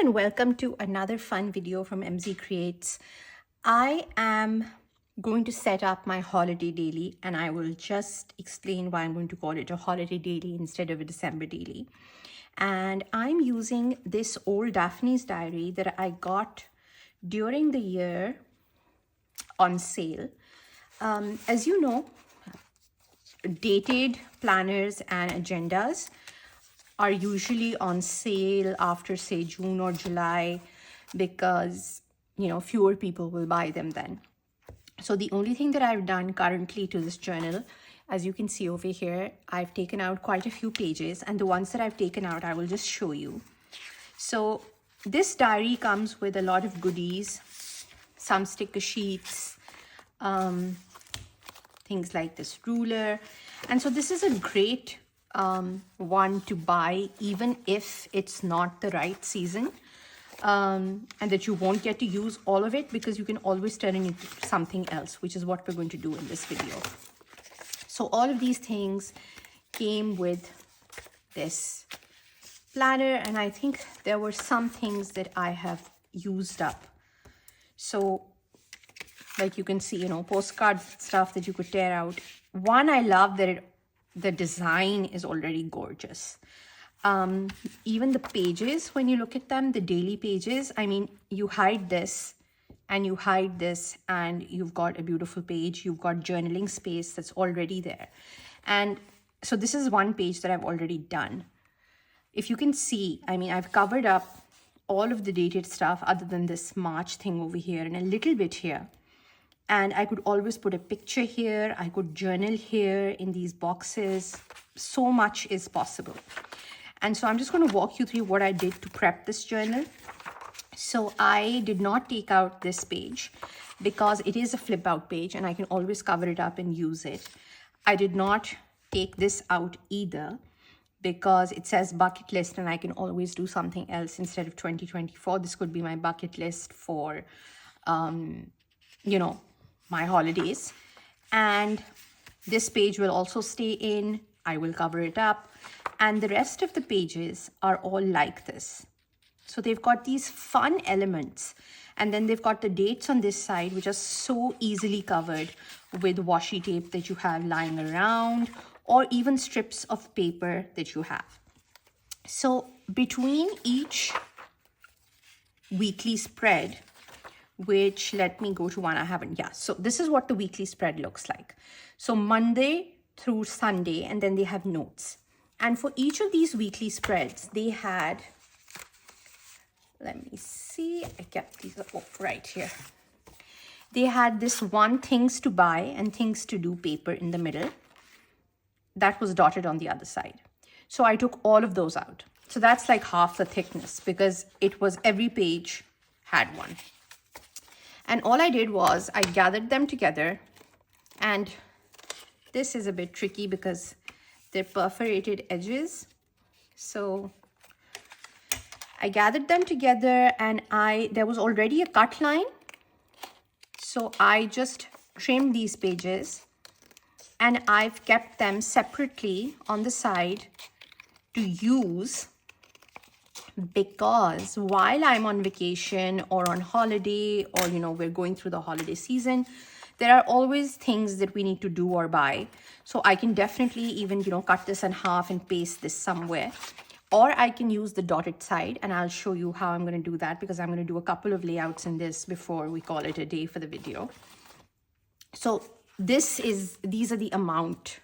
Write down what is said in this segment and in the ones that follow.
and welcome to another fun video from MZ Creates. I am going to set up my holiday daily, and I will just explain why I'm going to call it a holiday daily instead of a December daily. And I'm using this old Daphne's diary that I got during the year on sale. As you know, dated planners and agendas are usually on sale after, say, June or July because, fewer people will buy them then. So the only thing that I've done currently to this journal, as you can see over here, I've taken out quite a few pages, and the ones that I've taken out, I will just show you. So this diary comes with a lot of goodies, some sticker sheets, things like this ruler. And so this is a great one to buy even if it's not the right season, and that you won't get to use all of it because you can always turn it into something else, which is what we're going to do in this video. So all of these things came with this planner, and I think there were some things that I have used up. So like you can see, postcard stuff that you could tear out. One, I love that the design is already gorgeous. Even the pages, when you look at them, the daily pages, I mean, you hide this and you hide this and you've got a beautiful page. You've got journaling space that's already there. And so this is one page that I've already done. If you can see, I mean, I've covered up all of the dated stuff other than this March thing over here and a little bit here. And I could always put a picture here. I could journal here in these boxes. So much is possible. And so I'm just going to walk you through what I did to prep this journal. So I did not take out this page because it is a flip out page and I can always cover it up and use it. I did not take this out either because it says bucket list and I can always do something else instead of 2024. This could be my bucket list for, my holidays. And this page will also stay in. I will cover it up. And the rest of the pages are all like this. So they've got these fun elements. And then they've got the dates on this side, which are so easily covered with washi tape that you have lying around, or even strips of paper that you have. So between each weekly spread, which let me go to one I haven't. Yeah, so this is what the weekly spread looks like. So Monday through Sunday, and then they have notes. And for each of these weekly spreads, they had, let me see, I kept these right here. They had this one things to buy and things to do paper in the middle. That was dotted on the other side. So I took all of those out. So that's like half the thickness because it was every page had one. And all I did was I gathered them together, and this is a bit tricky because they're perforated edges. So I gathered them together and there was already a cut line. So I just trimmed these pages and I've kept them separately on the side to use, because while I'm on vacation or on holiday or, we're going through the holiday season, there are always things that we need to do or buy. So I can definitely even, cut this in half and paste this somewhere. Or I can use the dotted side, and I'll show you how I'm going to do that because I'm going to do a couple of layouts in this before we call it a day for the video. So these are the amount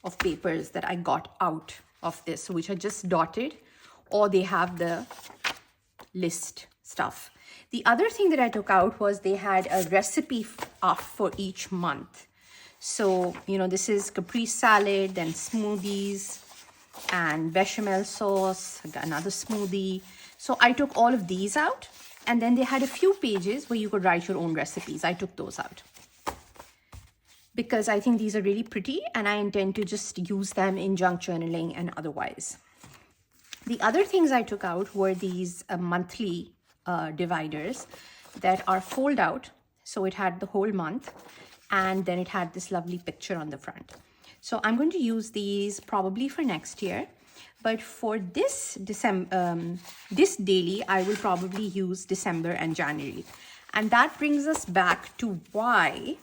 of papers that I got out of this, which are just dotted, or they have the list stuff. The other thing that I took out was they had a recipe for each month. So, this is caprese salad, then smoothies and bechamel sauce, another smoothie. So I took all of these out, and then they had a few pages where you could write your own recipes. I took those out because I think these are really pretty and I intend to just use them in junk journaling and otherwise. The other things I took out were these monthly dividers that are fold out. So it had the whole month, and then it had this lovely picture on the front. So I'm going to use these probably for next year. But for this this daily, I will probably use December and January. And that brings us back to why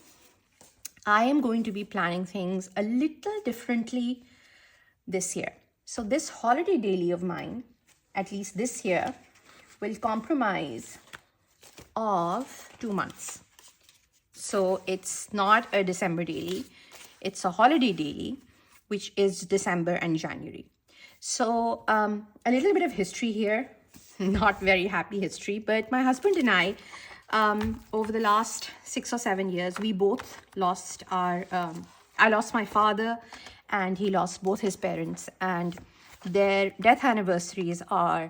I am going to be planning things a little differently this year. So this holiday daily of mine, at least this year, will compromise of 2 months. So it's not a December daily, it's a holiday daily, which is December and January. So a little bit of history here, not very happy history, but my husband and I, over the last 6 or 7 years, we both lost I lost my father and he lost both his parents, and their death anniversaries are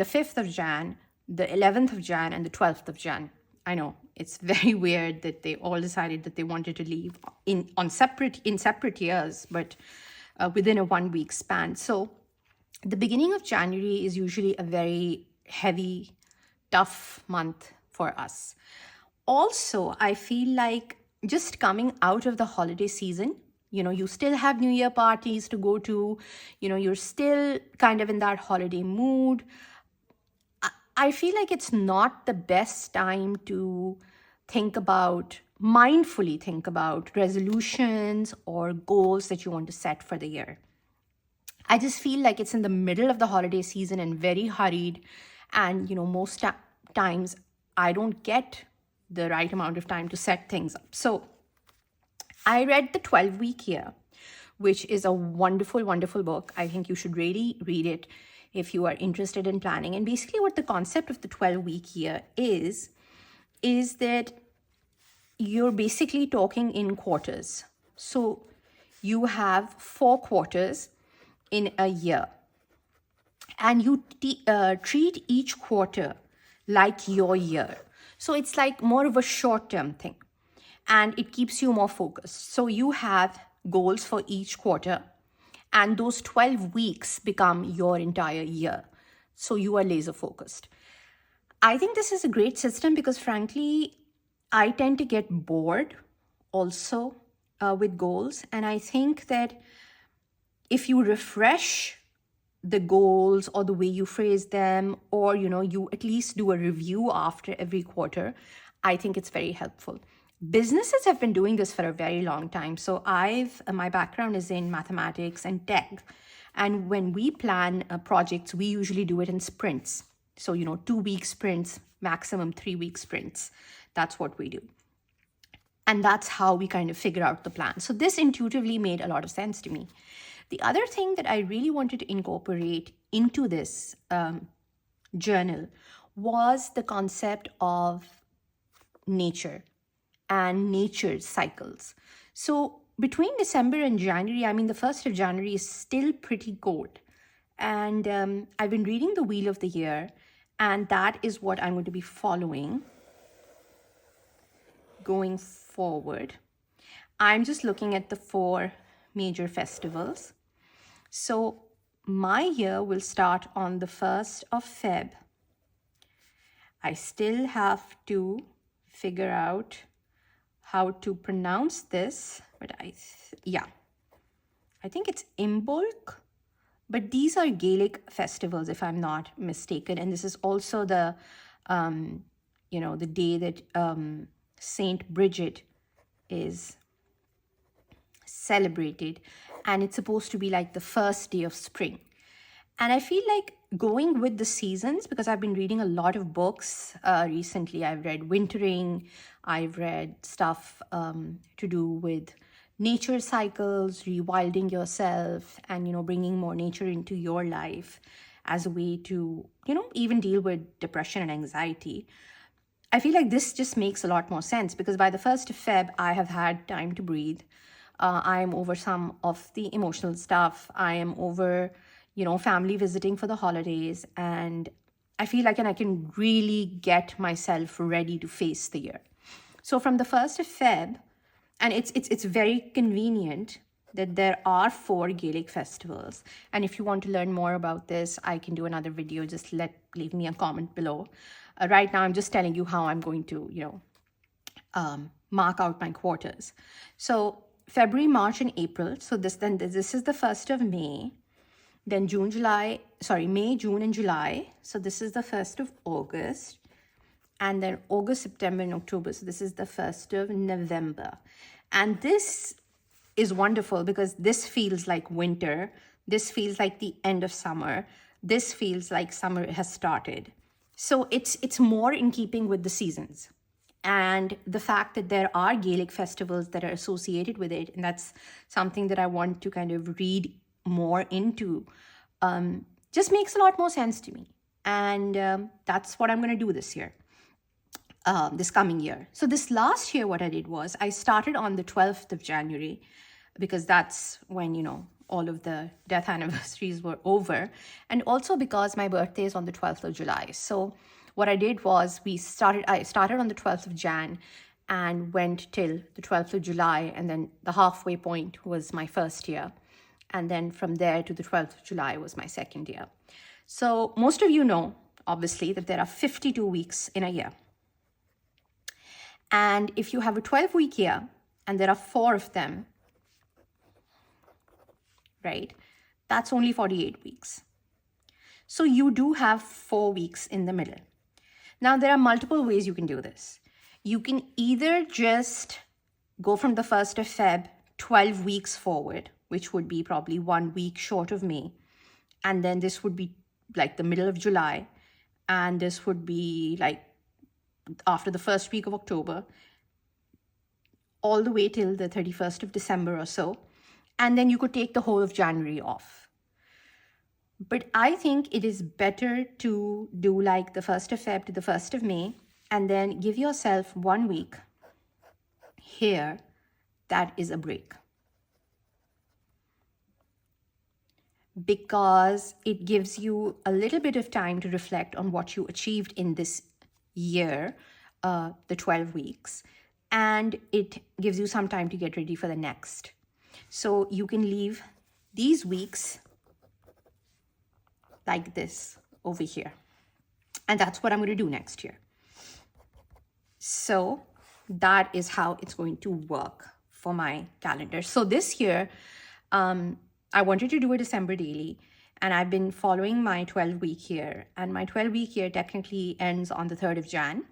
the 5th of Jan, the 11th of Jan, and the 12th of Jan. I know it's very weird that they all decided that they wanted to leave in separate years, but within a 1 week span. So the beginning of January is usually a very heavy, tough month for us. Also, I feel like just coming out of the holiday season, you still have New Year parties to go to, you're still kind of in that holiday mood. I feel like it's not the best time to mindfully think about resolutions or goals that you want to set for the year. I just feel like it's in the middle of the holiday season and very hurried. And, most times I don't get the right amount of time to set things up. So I read The 12-Week Year, which is a wonderful, wonderful book. I think you should really read it if you are interested in planning. And basically what the concept of the 12-week year is that you're basically talking in quarters. So you have 4 quarters in a year, and you treat each quarter like your year. So it's like more of a short-term thing, and it keeps you more focused. So you have goals for each quarter, and those 12 weeks become your entire year. So you are laser focused. I think this is a great system because frankly, I tend to get bored also with goals. And I think that if you refresh the goals or the way you phrase them, or, you at least do a review after every quarter, I think it's very helpful. Businesses have been doing this for a very long time. So my background is in mathematics and tech. And when we plan projects, we usually do it in sprints. So, 2-week sprints, maximum 3-week sprints. That's what we do. And that's how we kind of figure out the plan. So this intuitively made a lot of sense to me. The other thing that I really wanted to incorporate into this journal was the concept of nature and nature's cycles. So between December and January, the 1st of January is still pretty cold. And I've been reading The Wheel of the Year, and that is what I'm going to be following going forward. I'm just looking at the 4 major festivals. So my year will start on the 1st of Feb. I still have to figure out how to pronounce this, but I think it's Imbolc, but these are Gaelic festivals if I'm not mistaken. And this is also the the day that Saint Bridget is celebrated, and it's supposed to be like the first day of spring. And I feel like going with the seasons, because I've been reading a lot of books recently. I've read Wintering, I've read stuff to do with nature cycles, rewilding yourself, and, bringing more nature into your life as a way to, even deal with depression and anxiety. I feel like this just makes a lot more sense because by the 1st of Feb, I have had time to breathe. I'm over some of the emotional stuff. I am over, family visiting for the holidays. And I feel like I can really get myself ready to face the year. So from the 1st of Feb, and it's very convenient that there are 4 Gaelic festivals. And if you want to learn more about this, I can do another video. Just leave me a comment below. Right now, I'm just telling you how I'm going to, mark out my quarters. So February, March, and April. So this is the 1st of May. then May, June, and July. So this is the 1st of August. And then August, September, and October. So this is the 1st of November. And this is wonderful because this feels like winter. This feels like the end of summer. This feels like summer has started. So it's more in keeping with the seasons. And the fact that there are Gaelic festivals that are associated with it, and that's something that I want to kind of read more into, just makes a lot more sense to me. And that's what I'm going to do this year. This coming year. So this last year, what I did was I started on the 12th of January because that's when, all of the death anniversaries were over. And also because my birthday is on the 12th of July. So what I did was I started on the 12th of Jan and went till the 12th of July. And then the halfway point was my first year. And then from there to the 12th of July was my second year. So most of you know, obviously, that there are 52 weeks in a year. And if you have a 12-week year and there are 4 of them, right, that's only 48 weeks. So you do have 4 weeks in the middle. Now, there are multiple ways you can do this. You can either just go from the 1st of Feb 12 weeks forward, which would be probably 1 week short of May. And then this would be like the middle of July. And this would be like after the first week of October, all the way till the 31st of December or so. And then you could take the whole of January off. But I think it is better to do like the 1st of Feb to the 1st of May, and then give yourself 1 week here that is a break. Because it gives you a little bit of time to reflect on what you achieved in this year, the 12 weeks, and it gives you some time to get ready for the next. So you can leave these weeks like this over here. And that's what I'm going to do next year. So that is how it's going to work for my calendar. So this year, I wanted to do a December daily, and I've been following my 12-week year. And my 12-week year technically ends on the 3rd of Jan,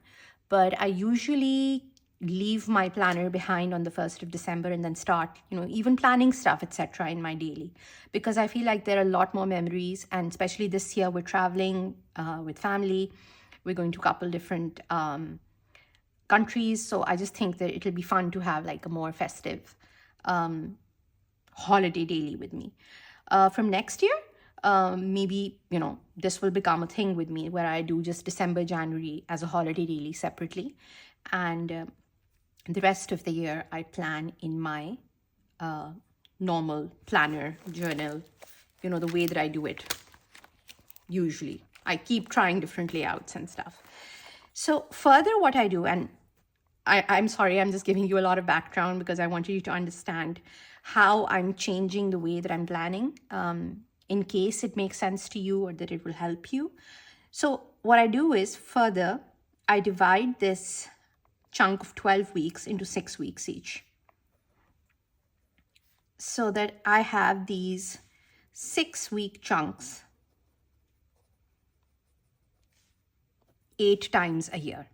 but I usually leave my planner behind on the 1st of December and then start, even planning stuff, etc. in my daily, because I feel like there are a lot more memories. And especially this year, we're traveling with family. We're going to a couple different countries. So I just think that it'll be fun to have like a more festive holiday daily with me. From next year, maybe, this will become a thing with me where I do just December, January as a holiday daily separately. And the rest of the year, I plan in my normal planner, journal, the way that I do it usually. I keep trying different layouts and stuff. So further what I do, and I'm sorry, I'm just giving you a lot of background because I wanted you to understand how I'm changing the way that I'm planning, in case it makes sense to you or that it will help you. So what I do is further, I divide this chunk of 12 weeks into 6 weeks each, so that I have these 6-week chunks 8 times a year.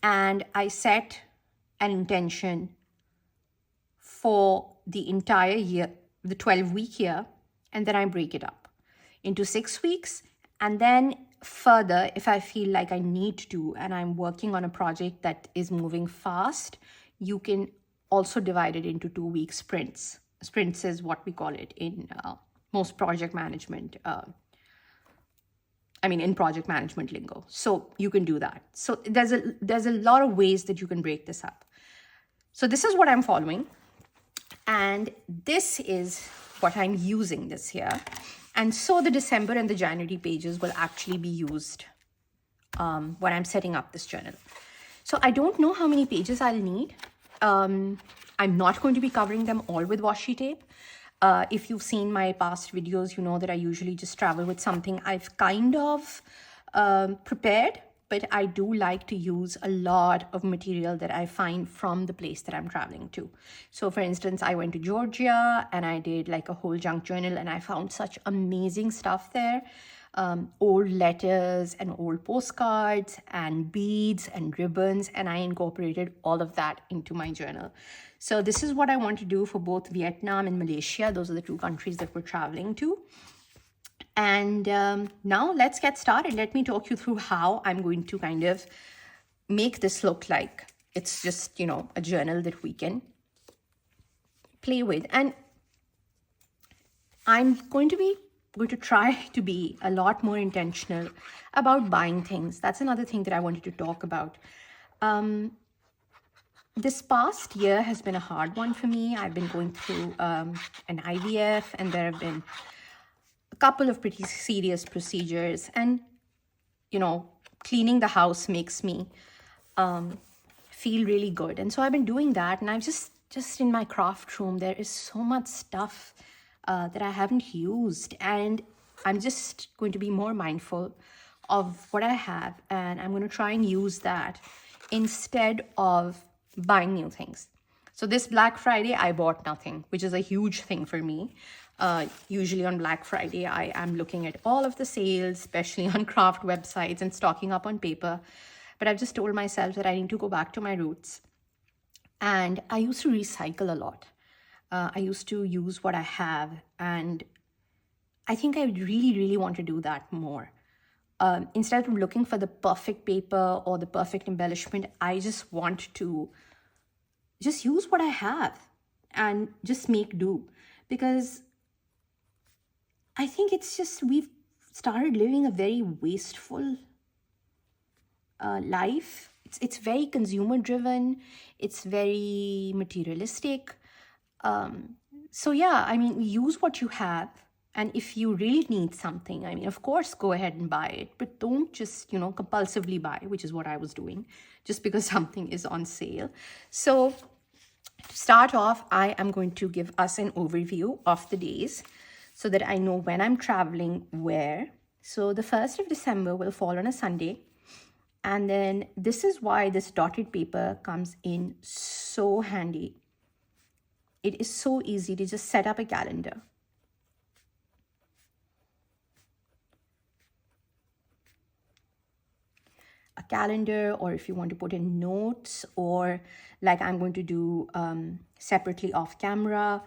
And I set an intention for the entire year, the 12-week year, and then I break it up into 6 weeks. And then further, if I feel like I need to, and I'm working on a project that is moving fast, you can also divide it into 2-week sprints. Sprints is what we call it in most project management, in project management lingo. So you can do that. So there's a lot of ways that you can break this up. So this is what I'm following. And this is what I'm using this year. And so the December and the January pages will actually be used when I'm setting up this journal. So I don't know how many pages I'll need. I'm not going to be covering them all with washi tape. If you've seen my past videos, you know that I usually just travel with something I've kind of prepared. but I do like to use a lot of material that I find from the place that I'm traveling to. So for instance, I went to Georgia and I did like a whole junk journal, and I found such amazing stuff there. Old letters and old postcards and beads and ribbons, and I incorporated all of that into my journal. So this is what I want to do for both Vietnam and Malaysia. Those are the two countries that we're traveling to. And now let's get started. Let me talk you through how I'm going to kind of make this look like it's just, a journal that we can play with. And I'm going to try to be a lot more intentional about buying things. That's another thing that I wanted to talk about. This past year has been a hard one for me. I've been going through an IVF, and there have been a couple of pretty serious procedures. And, cleaning the house makes me feel really good. And so I've been doing that. And I've just in my craft room, there is so much stuff that I haven't used, and I'm just going to be more mindful of what I have, and I'm going to try and use that instead of buying new things. So this Black Friday, I bought nothing, which is a huge thing for me. Usually on Black Friday, I am looking at all of the sales, especially on craft websites, and stocking up on paper. But I've just told myself that I need to go back to my roots. And I used to recycle a lot. I used to use what I have, and I think I really, really want to do that more. Instead of looking for the perfect paper or the perfect embellishment, I just want to just use what I have and just make do. Because I think it's just, we've started living a very wasteful life. It's very consumer driven. It's very materialistic. So yeah, use what you have. And if you really need something, of course, go ahead and buy it. But don't just, compulsively buy, which is what I was doing, just because something is on sale. So to start off, I am going to give us an overview of the days so that I know when I'm traveling where. So the 1st of December will fall on a Sunday. And then this is why this dotted paper comes in so handy. It is so easy to just set up a calendar. A calendar, or if you want to put in notes, or like I'm going to do separately off camera,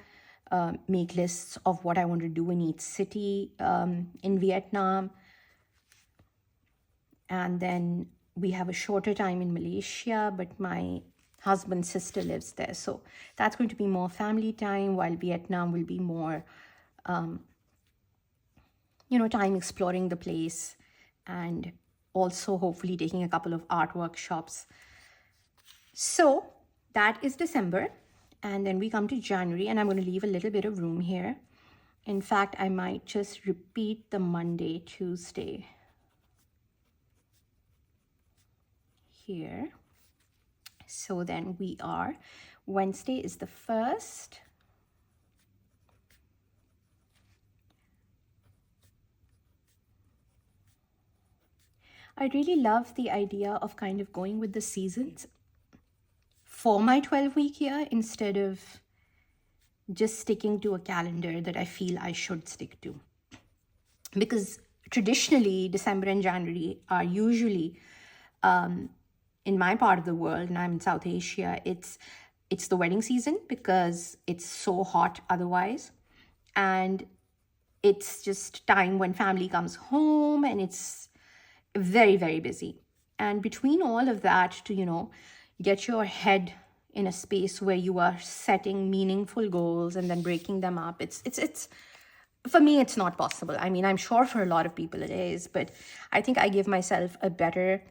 make lists of what I want to do in each city in Vietnam. And then we have a shorter time in Malaysia, but my husband's sister lives there. So that's going to be more family time, while Vietnam will be more, time exploring the place, and also hopefully taking a couple of art workshops. So that is December. And then we come to January, and I'm going to leave a little bit of room here. In fact, I might just repeat the Monday, Tuesday here. So then we are, Wednesday is the 1st. I really love the idea of kind of going with the seasons for my 12-week year instead of just sticking to a calendar that I feel I should stick to. Because traditionally, December and January are usually, in my part of the world, and I'm in South Asia, it's the wedding season because it's so hot otherwise. And it's just time when family comes home, and it's very, very busy. And between all of that to, get your head in a space where you are setting meaningful goals and then breaking them up, it's for me, it's not possible. I'm sure for a lot of people it is, but I think I give myself a better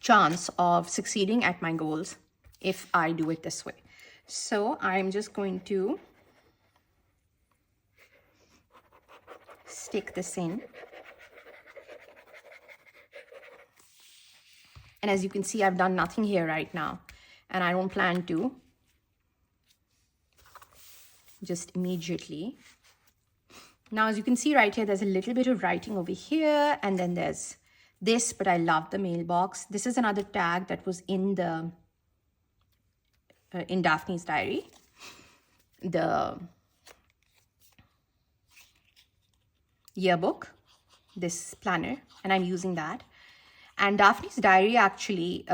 chance of succeeding at my goals if I do it this way. So I'm just going to stick this in. And as you can see, I've done nothing here right now, and I don't plan to. Just immediately. Now, as you can see right here, there's a little bit of writing over here, and then there's this, but I love the mailbox. This is another tag that was in the in Daphne's diary, the yearbook, this planner, and I'm using that. And Daphne's diary actually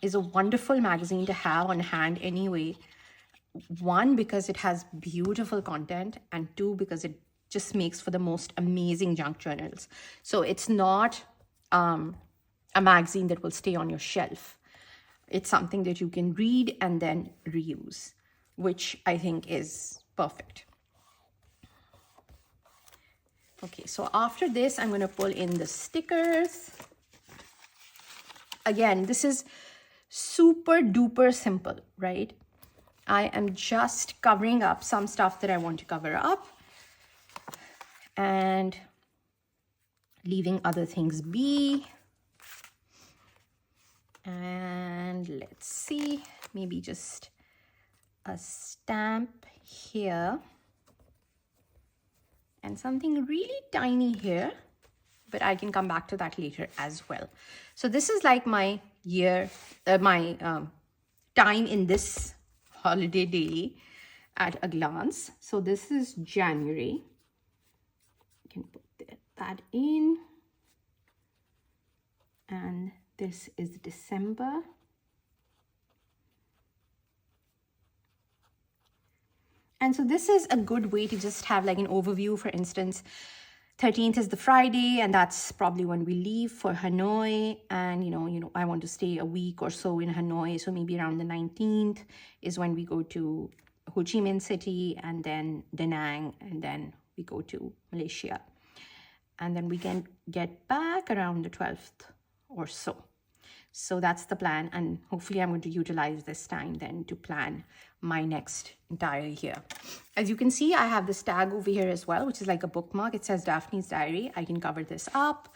is a wonderful magazine to have on hand anyway. One, because it has beautiful content, and two, because it just makes for the most amazing junk journals. So it's not a magazine that will stay on your shelf. It's something that you can read and then reuse, which I think is perfect. Okay, so after this, I'm going to pull in the stickers. Again, this is super duper simple, right? I am just covering up some stuff that I want to cover up and leaving other things be. And let's see, maybe just a stamp here and something really tiny here, but I can come back to that later as well. So this is like my year, my time in this holiday daily at a glance. So this is January. You can put that in. And this is December. And so this is a good way to just have like an overview. For instance, 13th is the Friday, and that's probably when we leave for Hanoi. And, you know, I want to stay a week or so in Hanoi. So maybe around the 19th is when we go to Ho Chi Minh City, and then Da Nang, and then we go to Malaysia. And then we can get back around the 12th or so. So that's the plan, and hopefully I'm going to utilize this time then to plan my next entire year. As you can see, I have this tag over here as well, which is like a bookmark. It says Daphne's Diary. I can cover this up.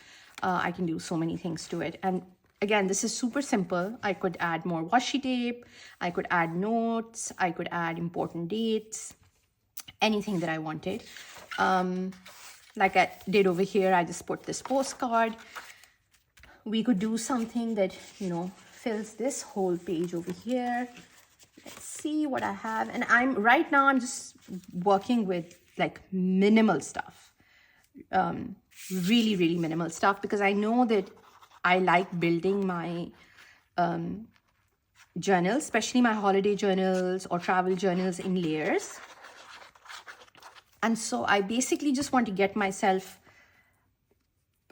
I can do so many things to it. And again, this is super simple. I could add more washi tape. I could add notes. I could add important dates, anything that I wanted. Like I did over here, I just put this postcard. We could do something that, you know, fills this whole page over here. Let's see what I have. And right now I'm just working with like minimal stuff. Really, really minimal stuff, because I know that I like building my journals, especially my holiday journals or travel journals, in layers. And so I basically just want to get myself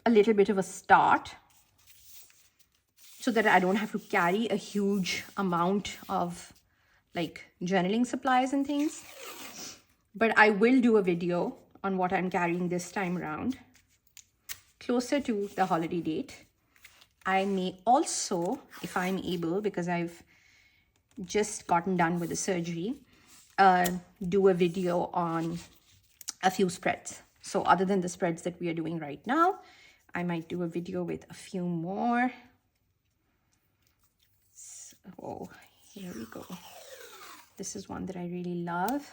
a little bit of a start, so that I don't have to carry a huge amount of like journaling supplies and things. But I will do a video on what I'm carrying this time around, closer to the holiday date. I may also, if I'm able, because I've just gotten done with the surgery, do a video on a few spreads. So other than the spreads that we are doing right now, I might do a video with a few more. Oh, here we go. This is one that I really love.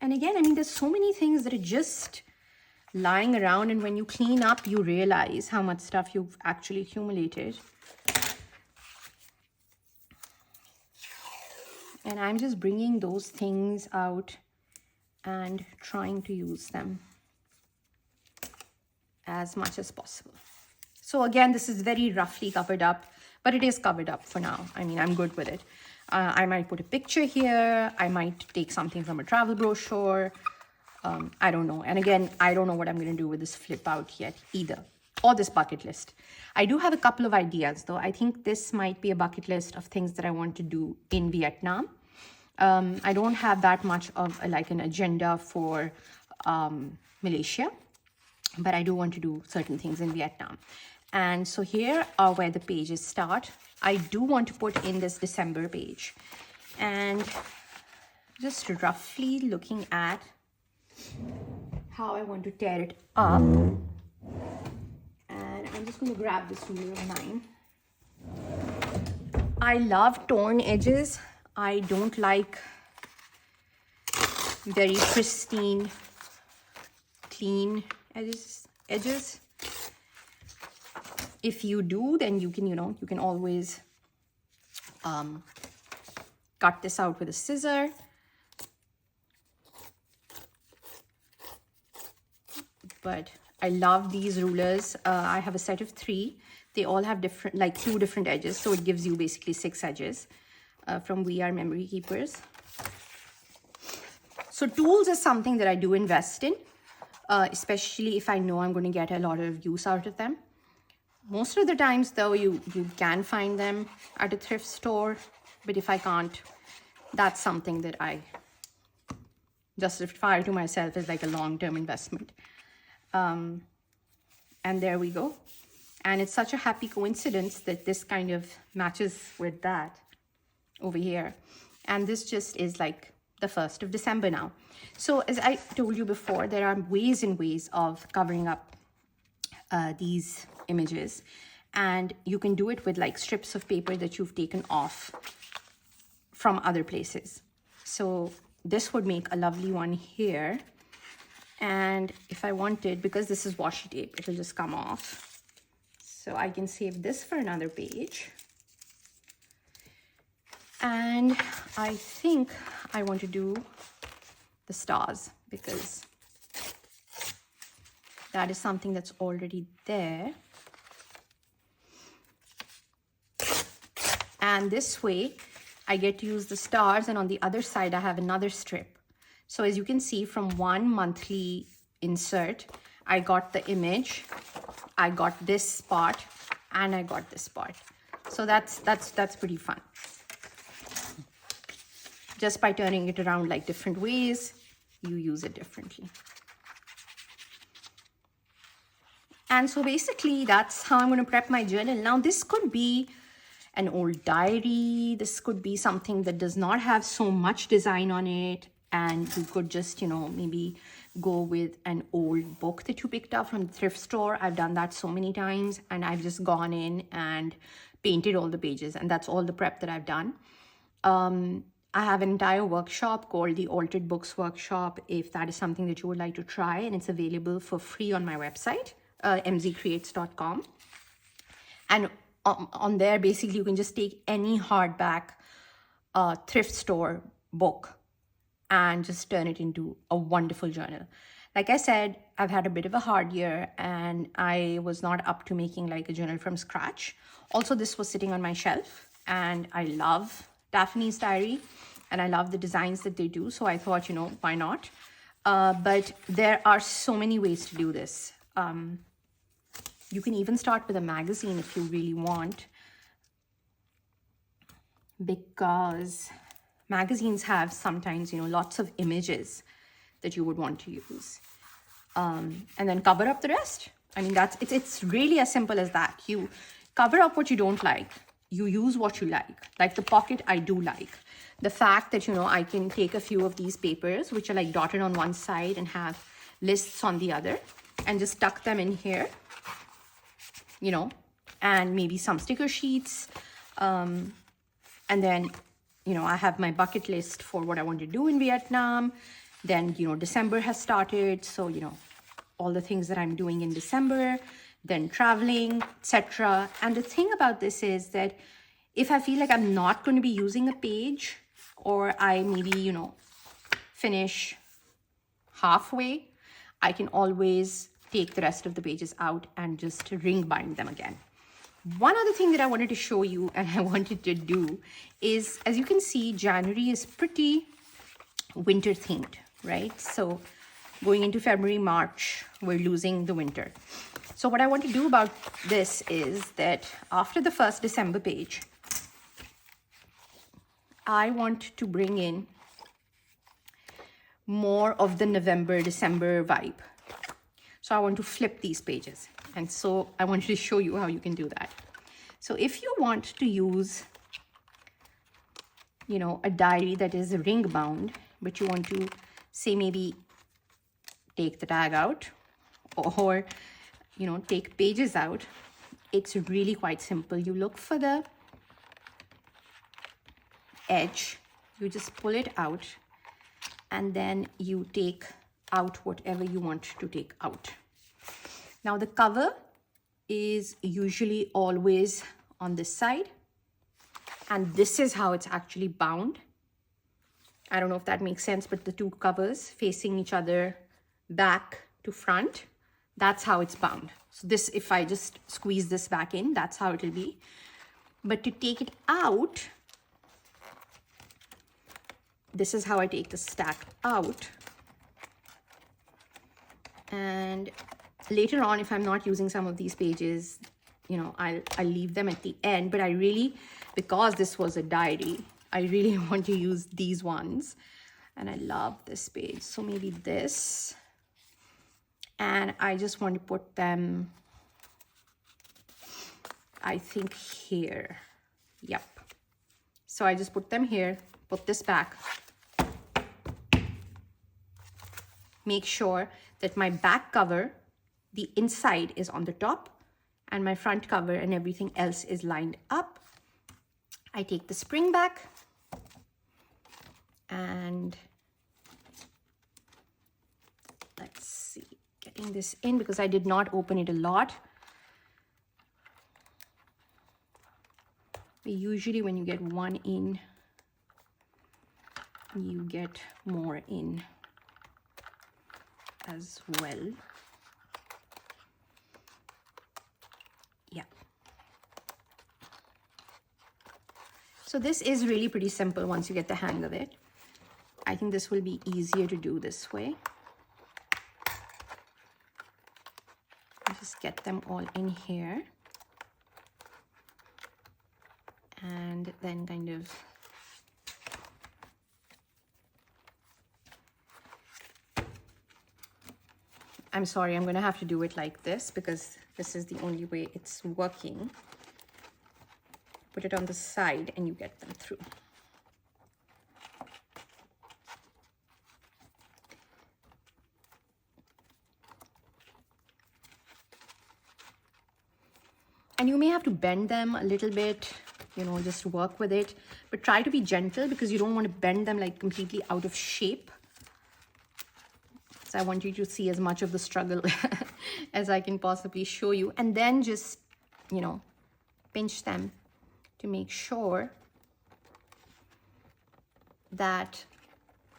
And again, I mean, there's so many things that are just lying around, and when you clean up, you realize how much stuff you've actually accumulated. And I'm just bringing those things out and trying to use them as much as possible. So again, this is very roughly covered up, but it is covered up for now. I mean, I'm good with it. I might put a picture here. I might take something from a travel brochure. I don't know. And again, I don't know what I'm going to do with this flip out yet either, or this bucket list. I do have a couple of ideas though. I think this might be a bucket list of things that I want to do in Vietnam. I don't have that much of like an agenda for Malaysia, but I do want to do certain things in Vietnam. And so here are where the pages start. I do want to put in this December page, and just roughly looking at how I want to tear it up. And I'm just going to grab this ruler of mine. I love torn edges. I don't like very pristine, clean edges. if you do, then you can, you can always cut this out with a scissor. But I love these rulers. I have a set of 3. They all have different, like 2 different edges. So it gives you basically 6 edges from We Are Memory Keepers. So tools is something that I do invest in, especially if I know I'm going to get a lot of use out of them. Most of the times though, you can find them at a thrift store, but if I can't, that's something that I justify to myself as like a long-term investment. And there we go. And it's such a happy coincidence that this kind of matches with that over here. And this just is like the 1st of December now. So as I told you before, there are ways and ways of covering up these images, and you can do it with like strips of paper that you've taken off from other places. So this would make a lovely one here. And if I wanted, because this is washi tape, it will just come off. So I can save this for another page. And I think I want to do the stars, because that is something that's already there. And this way I get to use the stars, and on the other side I have another strip. So as you can see, from one monthly insert, I got the image, I got this spot, and I got this part. So that's pretty fun. Just by turning it around like different ways, you use it differently. And so basically that's how I'm going to prep my journal. Now this could be an old diary, this could be something that does not have so much design on it, and you could just, maybe go with an old book that you picked up from the thrift store. I've done that so many times, and I've just gone in and painted all the pages, and that's all the prep that I've done. I have an entire workshop called the Altered Books Workshop, if that is something that you would like to try, and it's available for free on my website, mzcreates.com. And on there, basically, you can just take any hardback thrift store book and just turn it into a wonderful journal. Like I said, I've had a bit of a hard year, and I was not up to making like a journal from scratch. Also, this was sitting on my shelf, and I love Daphne's diary, and I love the designs that they do. So I thought, why not? But there are so many ways to do this. You can even start with a magazine if you really want, because magazines have sometimes, lots of images that you would want to use, and then cover up the rest. I mean, it's really as simple as that. You cover up what you don't like, you use what you like the pocket. I do like the fact that, I can take a few of these papers, which are like dotted on one side and have lists on the other, and just tuck them in here, and maybe some sticker sheets, and then I have my bucket list for what I want to do in Vietnam. Then, December has started. So, all the things that I'm doing in December, then traveling, etc. And the thing about this is that if I feel like I'm not going to be using a page, or I maybe, finish halfway, I can always take the rest of the pages out and just ring bind them again. One other thing that I wanted to show you and I wanted to do is, as you can see, January is pretty winter themed, right? So going into February, March, we're losing the winter. So what I want to do about this is that after the first December page, I want to bring in more of the November, December vibe. So I want to flip these pages. And so I wanted to show you how you can do that. So if you want to use, a diary that is ring bound, but you want to say maybe take the tag out, or, take pages out, it's really quite simple. You look for the edge, you just pull it out, and then you take out whatever you want to take out. Now the cover is usually always on this side, and this is how it's actually bound. I don't know if that makes sense, but the two covers facing each other back to front, that's how it's bound. So this, if I just squeeze this back in, that's how it'll be. But to take it out, this is how I take the stack out. And later on, if I'm not using some of these pages, you know, I'll leave them at the end. But I really, because this was a diary, I really want to use these ones. And I love this page. So maybe this. And I just want to put them, I think, here. Yep. So I just put them here, put this back. Make sure that my back cover, the inside is on the top, and my front cover and everything else is lined up. I take the spring back and let's see, getting this in because I did not open it a lot. But usually when you get one in, you get more in as well. Yeah. So this is really pretty simple once you get the hang of it. I think this will be easier to do this way. Just get them all in here. And then kind of I'm sorry, I'm going to have to do it like this because this is the only way it's working. Put it on the side and you get them through. And you may have to bend them a little bit, you know, just work with it. But try to be gentle because you don't want to bend them like completely out of shape. So I want you to see as much of the struggle as I can possibly show you. And then just, you know, pinch them to make sure that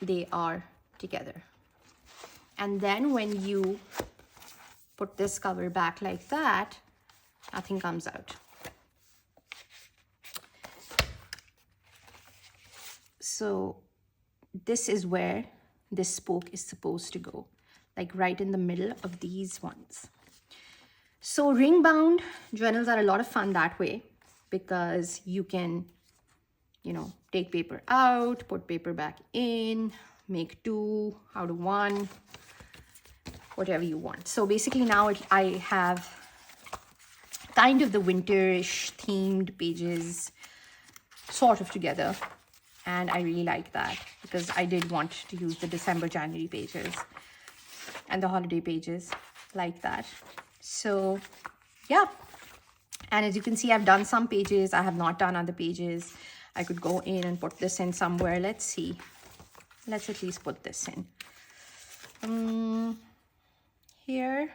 they are together. And then when you put this cover back like that, nothing comes out. So this is where this spoke is supposed to go, like right in the middle of these ones. So ring bound journals are a lot of fun that way because you can, you know, take paper out, put paper back in, make two out of one, whatever you want. So basically now I have kind of the winterish themed pages sort of together. And I really like that because I did want to use the December, January pages and the holiday pages like that. So yeah. And as you can see, I've done some pages. I have not done other pages. I could go in and put this in somewhere. Let's see. Let's at least put this in. Here.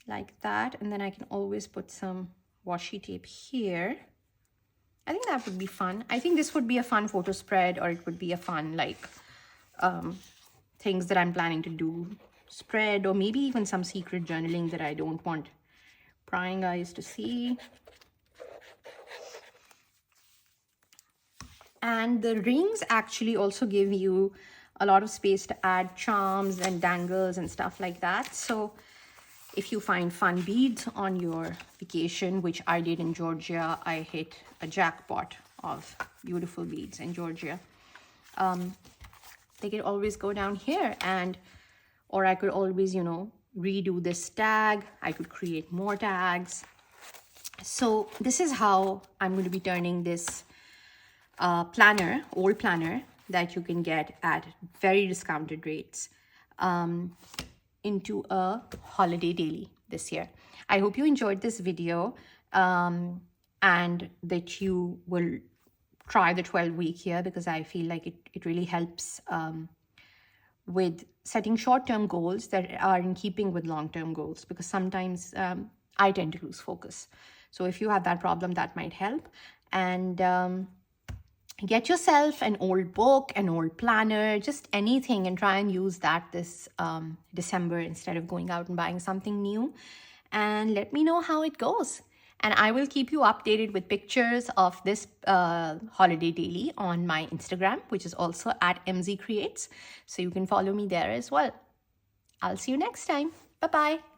Like that. And then I can always put some washi tape here. I think that would be fun. I think this would be a fun photo spread, or it would be a fun like things that I'm planning to do spread, or maybe even some secret journaling that I don't want prying eyes to see. And the rings actually also give you a lot of space to add charms and dangles and stuff like that. So if you find fun beads on your vacation, which I did in Georgia, I hit a jackpot of beautiful beads in Georgia. They could always go down here, and or I could always, you know, redo this tag. I could create more tags. So this is how I'm going to be turning this planner, old planner that you can get at very discounted rates, into a holiday daily this year. I hope you enjoyed this video and that you will try the 12-week here, because I feel like it really helps with setting short-term goals that are in keeping with long-term goals, because sometimes I tend to lose focus. So if you have that problem, that might help. And get yourself an old book, an old planner, just anything, and try and use that this December instead of going out and buying something new. And let me know how it goes. And I will keep you updated with pictures of this holiday daily on my Instagram, which is also at MZ Creates. So you can follow me there as well. I'll see you next time. Bye-bye.